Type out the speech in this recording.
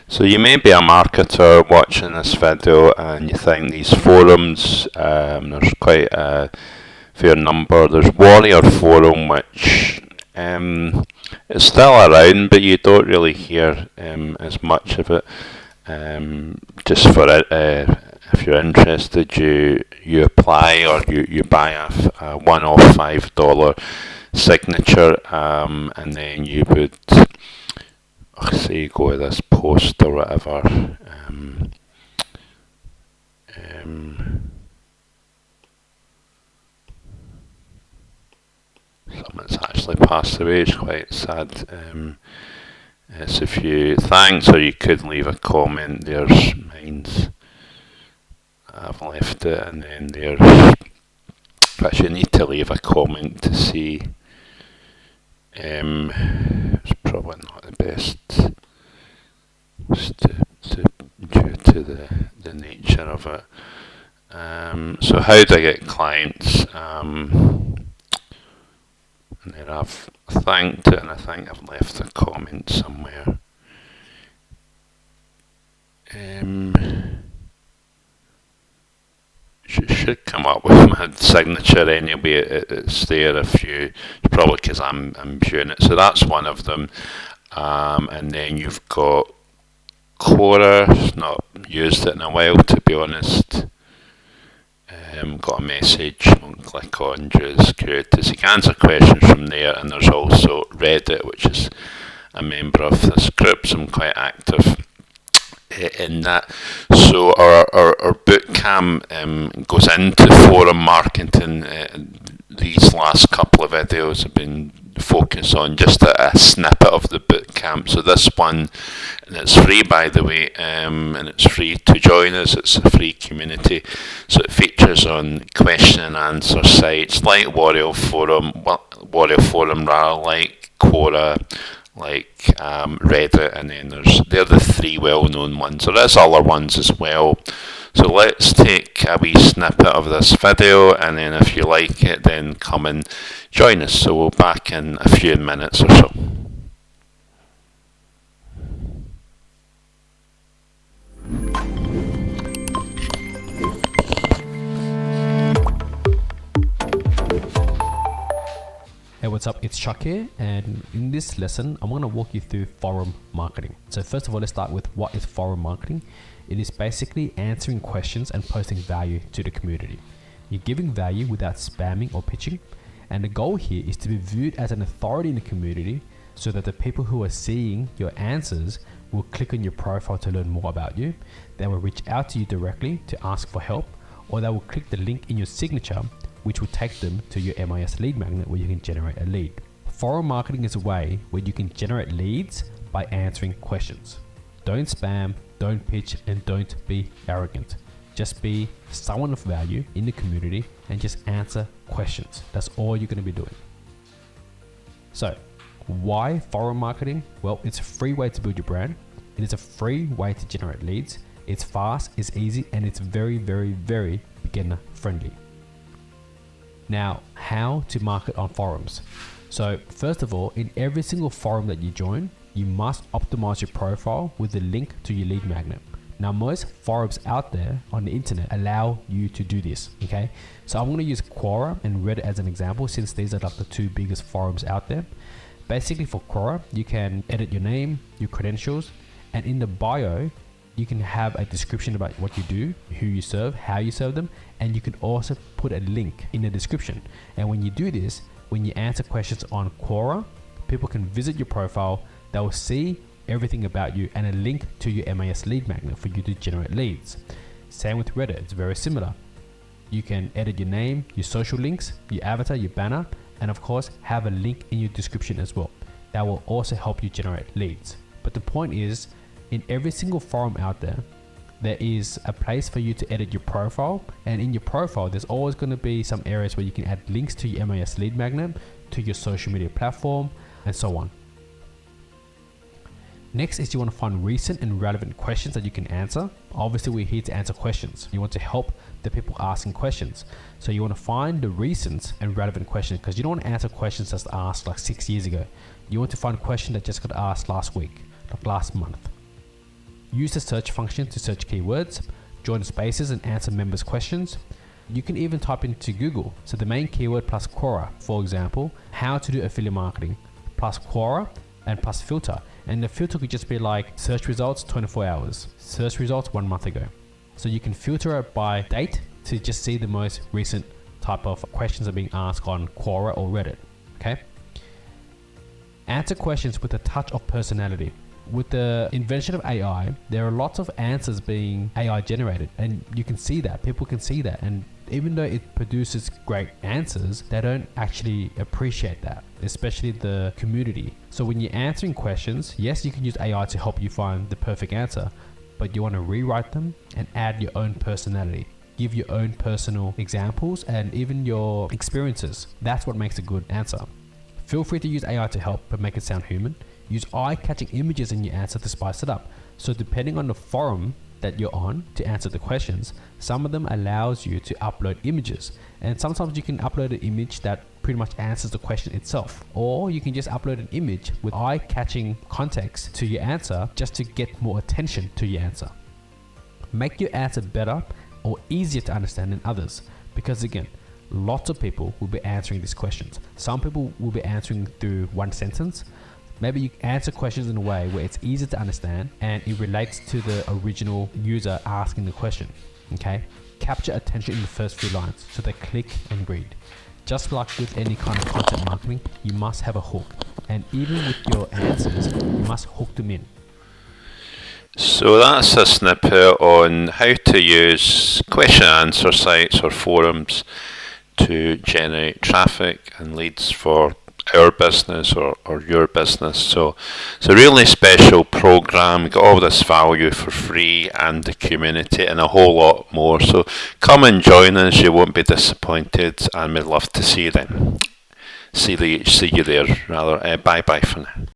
So you may be a marketer watching this video and you think these forums, there's quite a fair number. There's Warrior Forum, which is still around, but you don't really hear as much of it. Just for it, if you're interested, you apply or you buy a one-off $5 signature, and then you would say go with this post or whatever. Someone's actually passed away. It's quite sad. So if you thanks, or you could leave a comment. There's mine's. I've left it, and then there's. But you need to leave a comment to see. It's probably not the best, just due to the nature of it. So how do I get clients? And then I've thanked it, and I think I've left a comment somewhere. Should come up with my signature anyway. It's there if you, probably because I'm viewing it. So that's one of them. And then you've got Quora. Not used it in a while, to be honest. Got a message, won't click on, just curious. You can answer questions from there, and there's also Reddit, which is a member of this group, so I'm quite active in that. So our boot camp goes into forum marketing. These last couple of videos have been focused on just a snippet of the boot camp. So this one, and it's free by the way, and it's free to join us. It's a free community, so it features on question and answer sites like Warrior Forum rather, like Quora, like Reddit, and then they're the three well-known ones. There is other ones as well. So let's take a wee snippet of this video, and then if you like it, then come and join us. So we'll be back in a few minutes or so. Hey, what's up? It's Chuck here, and in this lesson I'm going to walk you through forum marketing. So first of all, let's start with what is forum marketing. It is basically answering questions and posting value to the community. You're giving value without spamming or pitching, and the goal here is to be viewed as an authority in the community so that the people who are seeing your answers will click on your profile to learn more about you. They will reach out to you directly to ask for help, or they will click the link in your signature, which will take them to your MIS lead magnet where you can generate a lead. Forum marketing is a way where you can generate leads by answering questions. Don't spam, don't pitch, and don't be arrogant. Just be someone of value in the community and just answer questions. That's all you're going to be doing. So, why forum marketing? Well, it's a free way to build your brand. It is a free way to generate leads. It's fast, it's easy, and it's very, very, very beginner friendly. Now, how to market on forums. So first of all, in every single forum that you join, you must optimize your profile with the link to your lead magnet. Now, most forums out there on the internet allow you to do this, okay? So I'm gonna use Quora and Reddit as an example, since these are like the two biggest forums out there. Basically for Quora, you can edit your name, your credentials, and in the bio, you can have a description about what you do, who you serve, how you serve them, and you can also put a link in the description. And when you do this, when you answer questions on Quora, people can visit your profile, they will see everything about you and a link to your MIS lead magnet for you to generate leads. Same with Reddit, it's very similar. You can edit your name, your social links, your avatar, your banner, and of course have a link in your description as well. That will also help you generate leads. But the point is, in every single forum out there, there is a place for you to edit your profile, and in your profile there's always going to be some areas where you can add links to your MIS lead magnet, to your social media platform, and so on. Next is you want to find recent and relevant questions that you can answer. Obviously we're here to answer questions. You want to help the people asking questions. So you want to find the recent and relevant questions, because you don't want to answer questions that's asked like 6 years ago. You want to find questions that just got asked last week, like last month. use the search function to search keywords, join spaces and answer members' questions. You can even type into Google, so the main keyword plus Quora, for example, how to do affiliate marketing, plus Quora and plus filter. And the filter could just be like search results 24 hours, search results 1 month ago. So you can filter it by date to just see the most recent type of questions are being asked on Quora or Reddit. Okay. Answer questions with a touch of personality. With the invention of AI, there are lots of answers being AI generated, and you can see that, people can see that, and even though it produces great answers, they don't actually appreciate that, especially the community. So when you're answering questions, yes, you can use AI to help you find the perfect answer, but you want to rewrite them and add your own personality. Give your own personal examples and even your experiences. That's what makes a good answer. Feel free to use AI to help, but make it sound human. Use eye-catching images in your answer to spice it up. So depending on the forum that you're on to answer the questions, some of them allows you to upload images. And sometimes you can upload an image that pretty much answers the question itself. Or you can just upload an image with eye-catching context to your answer just to get more attention to your answer. Make your answer better or easier to understand than others. Because again, lots of people will be answering these questions. Some people will be answering through one sentence. Maybe you answer questions in a way where it's easy to understand and it relates to the original user asking the question. Okay? Capture attention in the first few lines so they click and read. Just like with any kind of content marketing, you must have a hook. And even with your answers, you must hook them in. So that's a snippet on how to use question and answer sites or forums to generate traffic and leads for our business or your business. So it's a really special program. Got all this value for free and the community and a whole lot more. So come and join us. You won't be disappointed, and we'd love to see you then. See you there rather. Bye bye for now.